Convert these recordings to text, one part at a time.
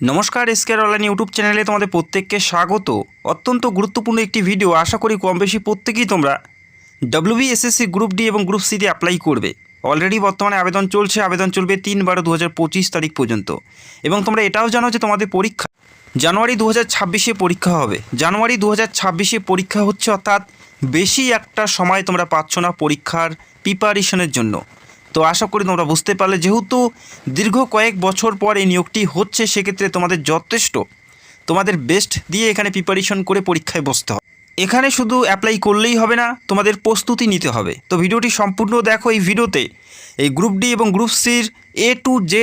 নমস্কার, এসকেআর online YouTube চ্যানেলে তোমাদের প্রত্যেককে স্বাগত। অত্যন্ত গুরুত্বপূর্ণ একটি ভিডিও। আশা করি কম বেশি প্রত্যেকেই তোমরা ডব্লিউবিএসএসসি গ্রুপ ডি এবং গ্রুপ সিতে অ্যাপ্লাই করবে। অলরেডি বর্তমানে আবেদন চলছে, আবেদন চলবে 3/12/2025 তারিখ পর্যন্ত। এবং তোমরা এটাও জানো যে তোমাদের পরীক্ষা জানুয়ারি 2026-এ পরীক্ষা হবে। জানুয়ারি 2026-এ পরীক্ষা হচ্ছে, অর্থাৎ বেশি একটা সময় তোমরা পাচ্ছ না পরীক্ষার প্রিপারেশনের জন্য। তো আশা করি তোমরা বুঝতে পারলে, যেহেতু দীর্ঘ কয়েক বছর পর এই নিয়োগটি হচ্ছে, সেক্ষেত্রে তোমাদের যথেষ্ট তোমাদের বেস্ট দিয়ে এখানে প্রিপারেশন করে পরীক্ষায় বসতে হবে। এখানে শুধু অ্যাপ্লাই করলেই হবে না, তোমাদের প্রস্তুতি নিতে হবে। তো ভিডিওটি সম্পূর্ণ দেখো। এই ভিডিওতে এই গ্রুপ ডি এবং গ্রুপ সির A to Z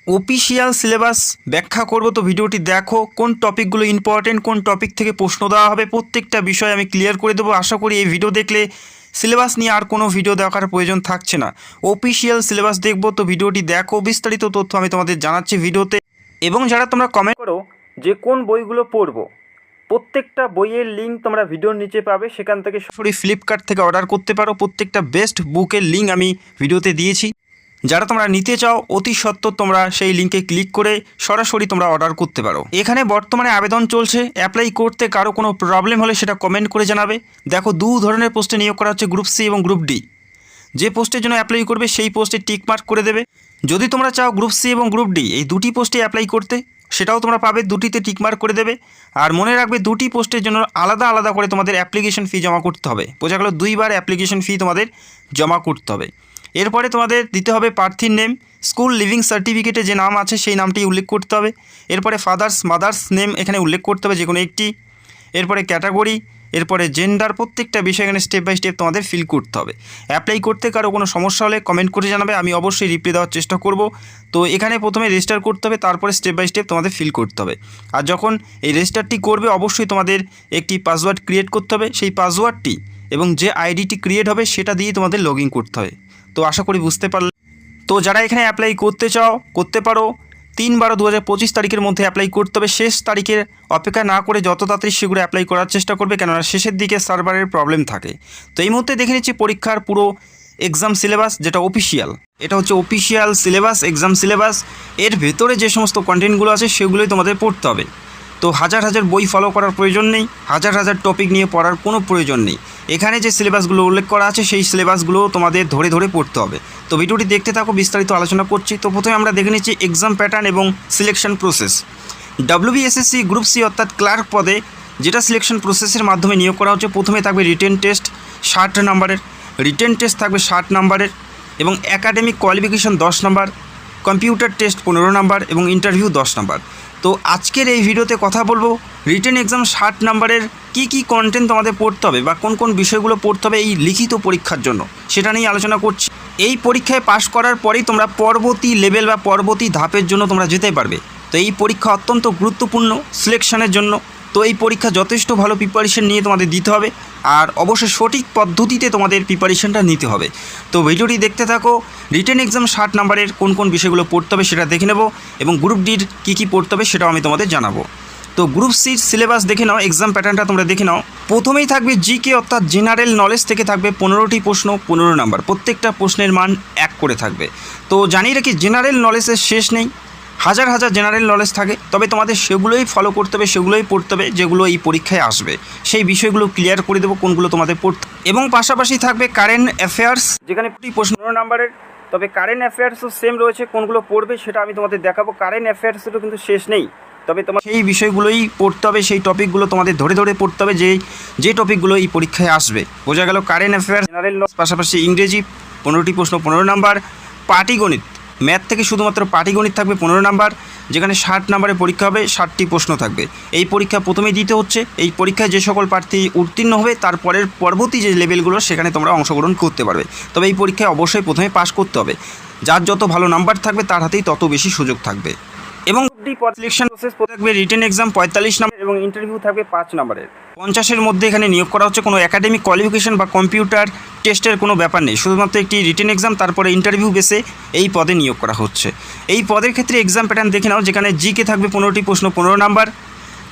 official syllabus ব্যাখ্যা করব। তো ভিডিওটি দেখো, কোন টপিকগুলো ইম্পর্টেন্ট, কোন টপিক থেকে প্রশ্ন দেওয়া হবে, প্রত্যেকটা বিষয় আমি ক্লিয়ার করে দেবো। আশা করি এই ভিডিও দেখলে সিলেবাস নিয়ে আর কোনো ভিডিও দেখার প্রয়োজন থাকছে না, অফিসিয়াল সিলেবাস দেখবো। তো ভিডিওটি দেখো, বিস্তারিত তথ্য আমি তোমাদের জানাচ্ছি ভিডিওতে। এবং যারা তোমরা কমেন্ট করো যে কোন বইগুলো পড়বো, প্রত্যেকটা বইয়ের লিঙ্ক তোমরা ভিডিওর নিচে পাবে, সেখান থেকে সরাসরি ফ্লিপকার্ট থেকে অর্ডার করতে পারো। প্রত্যেকটা বেস্ট বুকের লিঙ্ক আমি ভিডিওতে দিয়েছি। যারা তোমরা নিতে চাও, অতি সত্বর তোমরা সেই লিঙ্কে ক্লিক করে সরাসরি তোমরা অর্ডার করতে পারো। এখানে বর্তমানে আবেদন চলছে। অ্যাপ্লাই করতে কারো কোনো প্রবলেম হলে সেটা কমেন্ট করে জানাবে। দেখো, দু ধরনের পোস্টে নিয়োগ করা হচ্ছে, গ্রুপ সি এবং গ্রুপ ডি। যে পোস্টের জন্য অ্যাপ্লাই করবে সেই পোস্টে টিক মার্ক করে দেবে। যদি তোমরা চাও গ্রুপ সি এবং গ্রুপ ডি এই দুটি পোস্টে অ্যাপ্লাই করতে, সেটাও তোমরা পাবে, দুটিতে টিক মার্ক করে দেবে। আর মনে রাখবে, দুটি পোস্টের জন্য আলাদা আলাদা করে তোমাদের অ্যাপ্লিকেশন ফি জমা করতে হবে। বোঝা গেল, 2বার অ্যাপ্লিকেশন ফি তোমাদের জমা করতে হবে। এরপরে তোমাদের দিতে হবে প্রার্থীর নেম, স্কুল লিভিং সার্টিফিকেটে যে নাম আছে সেই নামটি উল্লেখ করতে হবে। এরপরে ফাদার্স মাদার্স নেম এখানে উল্লেখ করতে হবে, যে কোনো একটি। এরপরে ক্যাটাগরি, এরপরে জেন্ডার, প্রত্যেকটা বিষয় এখানে স্টেপ বাই স্টেপ তোমাদের ফিল করতে হবে। অ্যাপ্লাই করতে কারো কোনো সমস্যা হলে কমেন্ট করে জানাবে, আমি অবশ্যই রিপ্লাই দেওয়ার চেষ্টা করব। তো এখানে প্রথমে রেজিস্টার করতে হবে, তারপরে স্টেপ বাই স্টেপ তোমাদের ফিল করতে হবে। আর যখন এই রেজিস্টারটি করবে, অবশ্যই তোমাদের একটি পাসওয়ার্ড ক্রিয়েট করতে হবে। সেই পাসওয়ার্ডটি এবং যে আইডিটি ক্রিয়েট হবে সেটা দিয়ে তোমাদের লগ ইন করতে হবে। তো আশা করি বুঝতে পারলে। তো যারা এখানে অ্যাপ্লাই করতে চাও, করতে পারো। 3/12/2025 তারিখের মধ্যে অ্যাপ্লাই করতে হবে। শেষ তারিখের অপেক্ষা না করে যত তাড়াতাড়ি শীঘ্র অ্যাপ্লাই করার চেষ্টা করবে, কেননা শেষের দিকে সার্ভারের প্রবলেম থাকে। তো এই মুহূর্তে দেখে নিচ্ছি পরীক্ষার পুরো এক্সাম সিলেবাস, যেটা অফিসিয়াল। এটা হচ্ছে অফিসিয়াল সিলেবাস, এক্সাম সিলেবাস। এর ভেতরে যে সমস্ত কন্টেন্টগুলো আছে সেগুলোই তোমাদের পড়তে হবে। তো হাজার হাজার বই ফলো করার প্রয়োজন নেই, হাজার হাজার টপিক নিয়ে পড়ার কোনো প্রয়োজন নেই। এখানে যে সিলেবাসগুলো উল্লেখ করা আছে সেই সিলেবাসগুলো তোমাদের ধরে ধরে পড়তে হবে। তো ভিডিওটি দেখতে থাকো, বিস্তারিত আলোচনা করছি। তো প্রথমে আমরা দেখে নিচ্ছি এক্সাম প্যাটার্ন এবং selection process. WBSSC group C অর্থাৎ ক্লার্ক পদে যেটা সিলেকশন প্রসেসের মাধ্যমে নিয়োগ করা হচ্ছে, প্রথমে থাকবে রিটেন টেস্ট 60 নম্বরের, রিটেন টেস্ট থাকবে 60 নম্বরের, এবং একাডেমিক কোয়ালিফিকেশন 10 নম্বর, কম্পিউটার টেস্ট 15 নম্বর এবং ইন্টারভিউ 10 নম্বর। তো আজকের এই ভিডিওতে কথা বলবো রিটেন এক্সাম 60 নম্বরের কী কন্টেন্ট তোমাদের পড়তে হবে বা কোন কোন বিষয়গুলো পড়তে হবে এই লিখিত পরীক্ষার জন্য, সেটা নিয়ে আলোচনা করছি। এই পরীক্ষায় পাশ করার পরেই তোমরা পরবর্তী লেভেল বা পরবর্তী ধাপের জন্য তোমরা যেতে পারবে। তো এই পরীক্ষা অত্যন্ত গুরুত্বপূর্ণ সিলেকশনের জন্য। তো এই পরীক্ষা যথেষ্ট ভালো প্রিপারেশন নিয়ে তোমাদের দিতে হবে, আর অবশ্যই সঠিক পদ্ধতিতে তোমাদের প্রিপারেশনটা নিতে হবে। তো ভিডিওটি দেখতে থাকো। রিটেন এক্সাম 60 নম্বরের কোন কোন বিষয়গুলো পড়তে হবে সেটা দেখে নেব, এবং গ্রুপ ডির কী পড়তে হবে সেটাও আমি তোমাদের জানাবো। তো গ্রুপ সির সিলেবাস দেখে নাও, এক্সাম প্যাটার্নটা তোমরা দেখে নাও। প্রথমেই থাকবে জিকে অর্থাৎ জেনারেল নলেজ থেকে থাকবে 15টি প্রশ্ন, 15 নম্বর। প্রত্যেকটা প্রশ্নের মান 1 করে থাকবে। তো জানিয়ে রাখি, জেনারেল নলেজের শেষ নেই, হাজার হাজার জেনারেল নলেজ থাকে, তবে তোমাদের সেগুলোই ফলো করতে হবে, সেগুলোই পড়তে হবে যেগুলো এই পরীক্ষায় আসবে। সেই বিষয়গুলো ক্লিয়ার করে দেবো কোনগুলো তোমাদের পড়তে। এবং পাশাপাশি থাকবে কারেন্ট অ্যাফেয়ার্স, যেখানে প্রশ্ন 15 নম্বরের, তবে কারেন্ট অ্যাফেয়ার্সও সেম রয়েছে। কোনগুলো পড়বে সেটা আমি তোমাদের দেখাবো। কারেন্ট অ্যাফেয়ার্সেরও কিন্তু শেষ নেই, তবে তোমার সেই বিষয়গুলোই পড়তে হবে, সেই টপিকগুলো তোমাদের ধরে ধরে পড়তে হবে, যে টপিকগুলো এই পরীক্ষায় আসবে। বোঝা গেল, কারেন্ট অ্যাফেয়ার্স, জেনারেল নলেজ, পাশাপাশি ইংরেজি 15টি প্রশ্ন 15 নম্বর, পাটিগণিত, ম্যাথ থেকে শুধুমাত্র পাটিগণিত থাকবে 15 নম্বর, যেখানে 60 নম্বরের পরীক্ষা হবে, 60টি প্রশ্ন থাকবে। এই পরীক্ষা প্রথমেই দিতে হচ্ছে। এই পরীক্ষায় যে সকল প্রার্থী উত্তীর্ণ হবে, তারপরের পরবর্তী যে লেভেলগুলো সেখানে তোমরা অংশগ্রহণ করতে পারবে। তবে এই পরীক্ষায় অবশ্যই প্রথমে পাস করতে হবে। যার যত ভালো নাম্বার থাকবে তার হাতেই তত বেশি সুযোগ থাকবে। এবং সিলেকশন প্রসেস থাকবে রিটেন এক্সাম 45 নম্বর এবং ইন্টারভিউ থাকবে 5 নম্বরের। 50-এর মধ্যে এখানে নিয়োগ করা হচ্ছে। কোনো একাডেমিক কোয়ালিফিকেশন বা কম্পিউটার টেস্টের কোনো ব্যাপার নেই, শুধুমাত্র একটি রিটেন এক্সাম, তারপরে ইন্টারভিউ বেসে এই পদে নিয়োগ করা হচ্ছে। এই পদের ক্ষেত্রে এক্সাম প্যাটার্ন দেখে নাও, যেখানে জিকে থাকবে 15টি প্রশ্ন 15 নম্বর,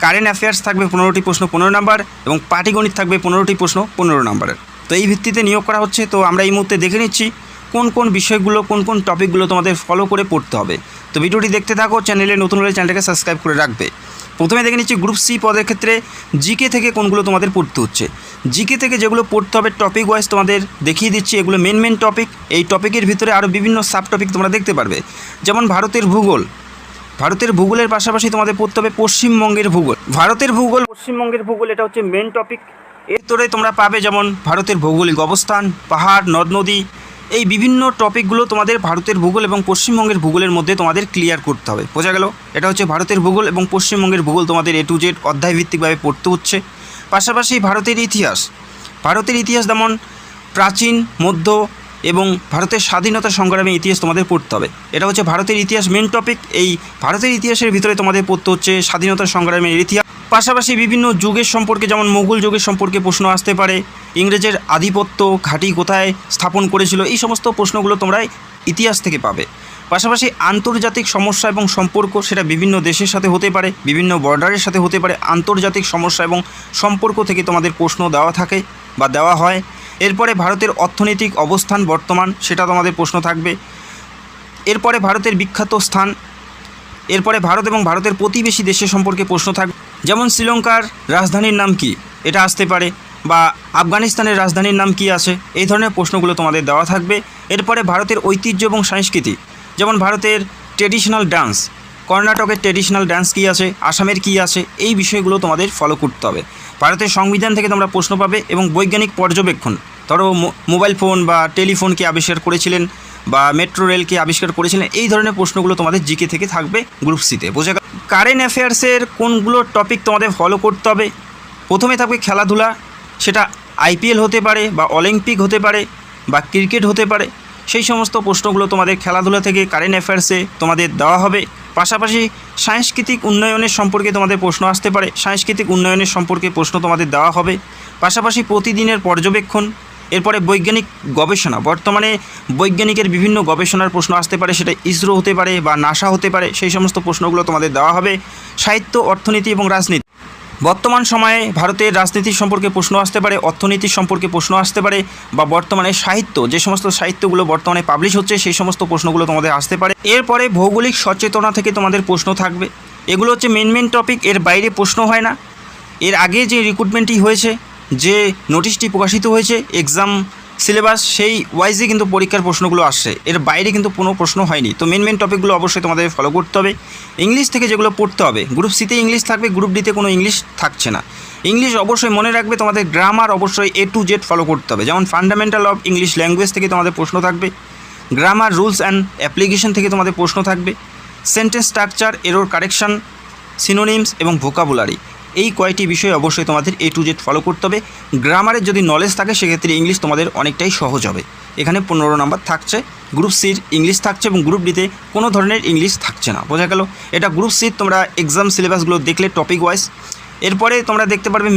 কারেন্ট অ্যাফেয়ার্স থাকবে 15টি প্রশ্ন 15 নম্বর, এবং পাটিগণিত থাকবে 15টি প্রশ্ন 15 নম্বরের। তো এই ভিত্তিতে নিয়োগ করা হচ্ছে। তো আমরা এই মুহূর্তে দেখে নিচ্ছি কোন কোন বিষয়গুলো কোন কোন টপিকগুলো তোমাদের ফলো করে পড়তে হবে। তো ভিডিওটি দেখতে থাকো, চ্যানেলে নতুন হলে চ্যানেলটাকে সাবস্ক্রাইব করে রাখবে। প্রথমে দেখে নিচ্ছি গ্রুপ সি পদের ক্ষেত্রে জিকে থেকে কোনগুলো তোমাদের পড়তে হচ্ছে। জিকে থেকে যেগুলো পড়তে হবে টপিক ওয়াইজ তোমাদের দেখিয়ে দিচ্ছি। এগুলো মেন টপিক। এই টপিকের ভিতরে আরও বিভিন্ন সাব টপিক তোমরা দেখতে পারবে, যেমন ভারতের ভূগোল। ভারতের ভূগোলের পাশাপাশি তোমাদের পড়তে হবে পশ্চিমবঙ্গের ভূগোল। ভারতের ভূগোল, পশ্চিমবঙ্গের ভূগোল, এটা হচ্ছে মেন টপিক। এর ভিতরে তোমরা পাবে যেমন ভারতের ভৌগোলিক অবস্থান, পাহাড়, নদ নদী, এই বিভিন্ন টপিকগুলো তোমাদের ভারতের ভূগোল এবং পশ্চিমবঙ্গের ভূগোলের মধ্যে তোমাদের ক্লিয়ার করতে হবে। বোঝা গেল? এটা হচ্ছে ভারতের ভূগোল এবং পশ্চিমবঙ্গের ভূগোল তোমাদের A to Z অধ্যায়ভিত্তিকভাবে পড়তে হচ্ছে। পাশাপাশি ভারতের ইতিহাস। ভারতের ইতিহাস যেমন প্রাচীন, মধ্য এবং ভারতের স্বাধীনতা সংগ্রামের ইতিহাস তোমাদের পড়তে হবে। এটা হচ্ছে ভারতের ইতিহাস মেন টপিক। এই ভারতের ইতিহাসের ভিতরে তোমাদের পড়তে হচ্ছে স্বাধীনতা সংগ্রামের ইতিহাস। পাশাপাশি বিভিন্ন যুগের সম্পর্কে, যেমন মোগল যুগের সম্পর্কে প্রশ্ন আসতে পারে, ইংরেজের আধিপত্য ঘাঁটি কোথায় স্থাপন করেছিল, এই সমস্ত প্রশ্নগুলো তোমরা ইতিহাস থেকে পাবে। পাশাপাশি আন্তর্জাতিক সমস্যা এবং সম্পর্ক, সেটা বিভিন্ন দেশের সাথে হতে পারে, বিভিন্ন বর্ডারের সাথে হতে পারে। আন্তর্জাতিক সমস্যা এবং সম্পর্ক থেকে তোমাদের প্রশ্ন দেওয়া থাকে বা দেওয়া হয়। এরপরে ভারতের অর্থনৈতিক অবস্থান বর্তমান, সেটা তোমাদের প্রশ্ন থাকবে। এরপরে ভারতের বিখ্যাত স্থান। এরপরে ভারত এবং ভারতের প্রতিবেশী দেশের সম্পর্কে প্রশ্ন থাকবে, যেমন শ্রীলঙ্কার রাজধানীর নাম কি, এটা আসতে পারে, বা আফগানিস্তানের রাজধানীর নাম কি আছে, এই ধরনের প্রশ্নগুলো তোমাদের দেওয়া থাকবে। এরপরে ভারতের ঐতিহ্য এবং সংস্কৃতি, যেমন ভারতের ট্রেডিশনাল ডান্স, কর্ণাটকের ট্রেডিশনাল ডান্স কী আছে, আসামের কী আছে, এই বিষয়গুলো তোমাদের ফলো করতে হবে। ভারতের সংবিধান থেকে তোমরা প্রশ্ন পাবে এবং বৈজ্ঞানিক পর্যবেক্ষণ, ধরো মোবাইল ফোন বা টেলিফোন কে আবিষ্কার করেছিলেন বা মেট্রো রেল কে আবিষ্কার করেছিলেন, এই ধরনের প্রশ্নগুলো তোমাদের জিকে থেকে থাকবে গ্রুপ সিতে। বোঝা গেল? কারেন্ট অ্যাফেয়ার্সের কোনগুলো টপিক তোমাদের ফলো করতে হবে। প্রথমে থাকবে খেলাধুলা, সেটা IPL হতে পারে বা অলিম্পিক হতে পারে বা ক্রিকেট হতে পারে, সেই সমস্ত প্রশ্নগুলো তোমাদের খেলাধুলা থেকে কারেন্ট অ্যাফেয়ার্সে তোমাদের দেওয়া হবে। পাশাপাশি সাংস্কৃতিক উন্নয়নের সম্পর্কে তোমাদের প্রশ্ন আসতে পারে, সাংস্কৃতিক উন্নয়নের সম্পর্কে প্রশ্ন তোমাদের দেওয়া হবে। পাশাপাশি প্রতিদিনের পর্যবেক্ষণ। এরপরে বৈজ্ঞানিক গবেষণা, বর্তমানে বৈজ্ঞানিকের বিভিন্ন গবেষণার প্রশ্ন আসতে পারে, সেটা ইসরো হতে পারে বা নাসা হতে পারে, সেই সমস্ত প্রশ্নগুলো তোমাদের দেওয়া হবে। সাহিত্য, অর্থনীতি এবং রাজনীতি, বর্তমান সময়ে ভারতের রাজনীতির সম্পর্কে প্রশ্ন আসতে পারে, অর্থনীতির সম্পর্কে প্রশ্ন আসতে পারে, বা বর্তমানে সাহিত্য, যে সমস্ত সাহিত্যগুলো বর্তমানে পাবলিশ হচ্ছে সেই সমস্ত প্রশ্নগুলো তোমাদের আসতে পারে। এরপরে ভৌগোলিক সচেতনা থেকে তোমাদের প্রশ্ন থাকবে। এগুলো হচ্ছে মেন টপিক, এর বাইরে প্রশ্ন হয় না। এর আগে যে রিক্রুটমেন্টটি হয়েছে, যে নোটিশটি প্রকাশিত হয়েছে এক্সাম সিলেবাস, সেই ওয়াইজে কিন্তু পরীক্ষার প্রশ্নগুলো আসছে, এর বাইরে কিন্তু কোনো প্রশ্ন হয়নি। তো মেন টপিকগুলো অবশ্যই তোমাদের ফলো করতে হবে। ইংলিশ থেকে যেগুলো পড়তে হবে, গ্রুপ সিতে ইংলিশ থাকবে, গ্রুপ ডিতে কোনো ইংলিশ থাকছে না। ইংলিশ অবশ্যই মনে রাখবে, তোমাদের গ্রামার অবশ্যই A to Z ফলো করতে হবে। যেমন ফান্ডামেন্টাল অফ ইংলিশ ল্যাঙ্গুয়েজ থেকে তোমাদের প্রশ্ন থাকবে, গ্রামার, রুলস অ্যান্ড অ্যাপ্লিকেশন থেকে তোমাদের প্রশ্ন থাকবে, sentence structure, error correction, synonyms এবং ভোকাবুলারি, এই কয়টি বিষয় অবশ্যই তোমাদের A to Z ফলো করতে হবে। গ্রামারের যদি নলেজ থাকে সেক্ষেত্রে ইংলিশ তোমাদের অনেকটাই সহজ হবে। এখানে 15 নম্বর থাকছে, গ্রুপ সির ইংলিশ থাকছে এবং গ্রুপ ডিতে কোনো ধরনের ইংলিশ থাকছে না। বোঝা গেল? এটা গ্রুপ সির তোমরা এক্সাম সিলেবাসগুলো দেখলে টপিক ওয়াইজ। এরপরে তোমরা দেখতে পারবে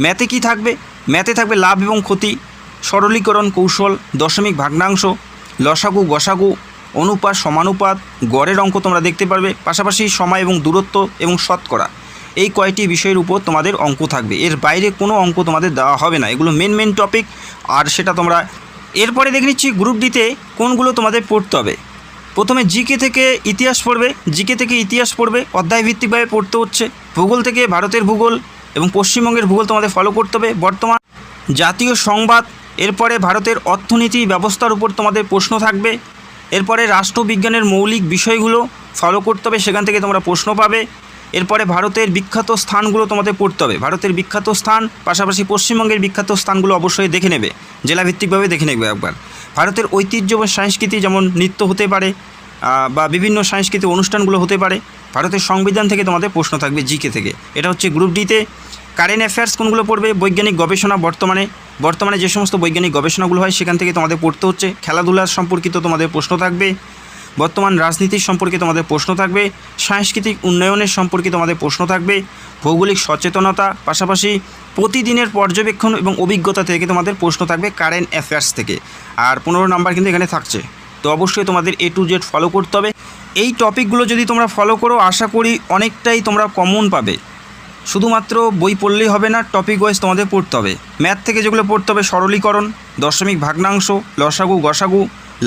ম্যাথে কি থাকবে, ম্যাথে থাকবে লাভ এবং ক্ষতি, সরলীকরণ কৌশল, দশমিক ভগ্নাংশ, লসাগু গসাগু, অনুপাত সমানুপাত, গড়ের অঙ্ক তোমরা দেখতে পারবে। পাশাপাশি সময় এবং দূরত্ব এবং শতকরা, এই কয়টি বিষয়ের উপর তোমাদের অঙ্ক থাকবে। এর বাইরে কোনো অঙ্ক তোমাদের দেওয়া হবে না। এগুলো মেন টপিক, আর সেটা তোমরা এরপরে দেখে নিচ্ছি গ্রুপ ডিতে কোনগুলো তোমাদের পড়তে হবে। প্রথমে জিকে থেকে ইতিহাস পড়বে, জিকে থেকে ইতিহাস পড়বে, অধ্যায়ভিত্তিকভাবে পড়তে হচ্ছে। ভূগোল থেকে ভারতের ভূগোল এবং পশ্চিমবঙ্গের ভূগোল তোমাদের ফলো করতে হবে। বর্তমান জাতীয় সংবাদ, এরপরে ভারতের অর্থনীতি ব্যবস্থার উপর তোমাদের প্রশ্ন থাকবে। এরপরে রাষ্ট্রবিজ্ঞানের মৌলিক বিষয়গুলো ফলো করতে হবে, সেখান থেকে তোমরা প্রশ্ন পাবে। এরপরে ভারতের বিখ্যাত স্থানগুলো তোমাদের পড়তে হবে, ভারতের বিখ্যাত স্থান, পাশাপাশি পশ্চিমবঙ্গের বিখ্যাত স্থানগুলো অবশ্যই দেখে নেবে, জেলাভিত্তিকভাবে দেখে নেবে একবার। ভারতের ঐতিহ্য এবং সংস্কৃতি, যেমন নৃত্য হতে পারে বা বিভিন্ন সাংস্কৃতিক অনুষ্ঠানগুলো হতে পারে। ভারতের সংবিধান থেকে তোমাদের প্রশ্ন থাকবে জিকে থেকে। এটা হচ্ছে গ্রুপ ডিতে। কারেন্ট অ্যাফেয়ার্স কোনগুলো পড়বে, বৈজ্ঞানিক গবেষণা, বর্তমানে যে সমস্ত বৈজ্ঞানিক গবেষণাগুলো হয় সেখান থেকে তোমাদের পড়তে হচ্ছে। খেলাধুলার সম্পর্কিত তোমাদের প্রশ্ন থাকবে, বর্তমান রাজনীতির সম্পর্কে তোমাদের প্রশ্ন থাকবে, সাংস্কৃতিক উন্নয়নের সম্পর্কে তোমাদের প্রশ্ন থাকবে, ভৌগোলিক সচেতনতা, পাশাপাশি প্রতিদিনের পর্যবেক্ষণ এবং অভিজ্ঞতা থেকে তোমাদের প্রশ্ন থাকবে কারেন্ট অ্যাফেয়ার্স থেকে। আর 15 নাম্বার কিন্তু এখানে থাকছে। তো অবশ্যই তোমাদের A to Z ফলো করতে হবে। এই টপিকগুলো যদি তোমরা ফলো করো, আশা করি অনেকটাই তোমরা কমন পাবে। শুধুমাত্র বই পড়লেই হবে না, টপিক ওয়াইজ তোমাদের পড়তে হবে। ম্যাথ থেকে যেগুলো পড়তে হবে সরলীকরণ, দশমিক ভগ্নাংশ, লসাগু গসাগু,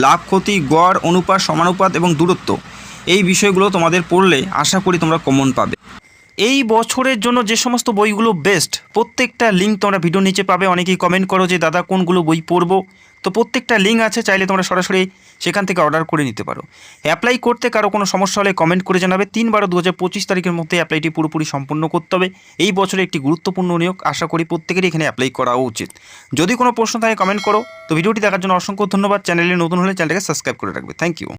লাভ ক্ষতি, গড়, অনুপাত, সমানুপাত এবং দূরত্ব, এই বিষয়গুলো তোমাদের পড়লে আশা করি তোমরা কমন পাবে। এই বছরের জন্য যে সমস্ত বইগুলো বেস্ট, প্রত্যেকটা লিঙ্ক তোমরা ভিডিও নিচে পাবে। অনেকেই কমেন্ট করো যে দাদা কোনগুলো বই পড়বো, তো প্রত্যেকটা লিঙ্ক আছে, চাইলে তোমরা সরাসরি সেখান থেকে অর্ডার করে নিতে পারো। অ্যাপ্লাই করতে কারো কোনো সমস্যা হলে কমেন্ট করে জানাবে। 3/12/2025 তারিখের মধ্যে অ্যাপ্লাইটি পুরোপুরি সম্পূর্ণ করতে হবে। এই বছরে একটি গুরুত্বপূর্ণ নিয়োগ, আশা করি প্রত্যেকেরই এখানে অ্যাপ্লাই করা উচিত। যদি কোনো প্রশ্ন থাকে কমেন্ট করো। তো ভিডিওটি দেখার জন্য অসংখ্য ধন্যবাদ। চ্যানেলে নতুন হলে চ্যানেলটাকে সাবস্ক্রাইব করে রাখবে। Thank you.